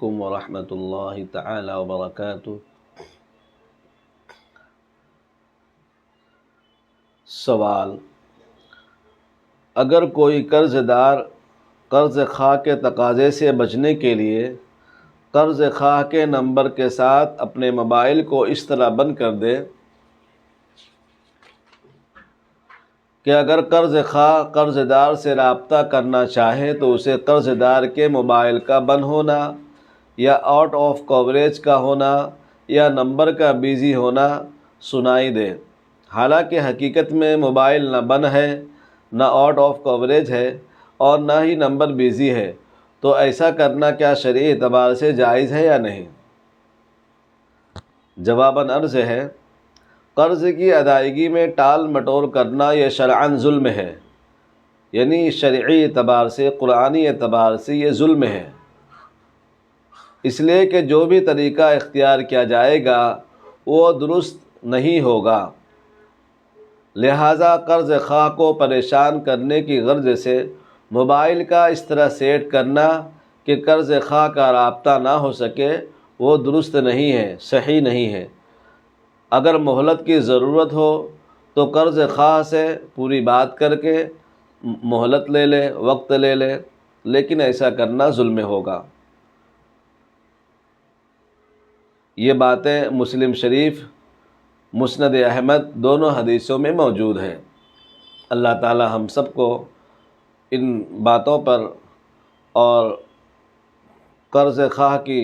علیکم ورحمۃ اللہ تعالی وبرکاتہ۔ سوال: اگر کوئی قرض دار قرض خواہ کے تقاضے سے بچنے کے لیے قرض خواہ کے نمبر کے ساتھ اپنے موبائل کو اس طرح بند کر دے کہ اگر قرض خواہ قرض دار سے رابطہ کرنا چاہے تو اسے قرض دار کے موبائل کا بند ہونا یا آؤٹ آف کوریج کا ہونا یا نمبر کا بیزی ہونا سنائی دے، حالانکہ حقیقت میں موبائل نہ بند ہے، نہ آؤٹ آف کوریج ہے اور نہ ہی نمبر بیزی ہے، تو ایسا کرنا کیا شرعی اعتبار سے جائز ہے یا نہیں؟ جواباً عرض ہے، قرض کی ادائیگی میں ٹال مٹول کرنا یہ شرعاً ظلم ہے، یعنی شرعی اعتبار سے، قرآنی اعتبار سے یہ ظلم ہے، اس لیے کہ جو بھی طریقہ اختیار کیا جائے گا وہ درست نہیں ہوگا۔ لہٰذا قرض خواہ کو پریشان کرنے کی غرض سے موبائل کا اس طرح سیٹ کرنا کہ قرض خواہ کا رابطہ نہ ہو سکے وہ درست نہیں ہے، صحیح نہیں ہے۔ اگر مہلت کی ضرورت ہو تو قرض خواہ سے پوری بات کر کے مہلت لے لے، وقت لے لے، لیکن ایسا کرنا ظلم ہوگا۔ یہ باتیں مسلم شریف، مسند احمد دونوں حدیثوں میں موجود ہیں۔ اللہ تعالی ہم سب کو ان باتوں پر اور قرض خواہ کی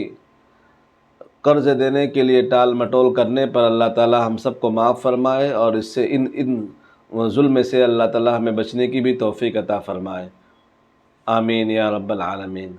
قرض دینے کے لیے ٹال مٹول کرنے پر اللہ تعالی ہم سب کو معاف فرمائے اور اس سے ان ظلم سے اللہ تعالی ہمیں بچنے کی بھی توفیق عطا فرمائے۔ آمین یا رب العالمین۔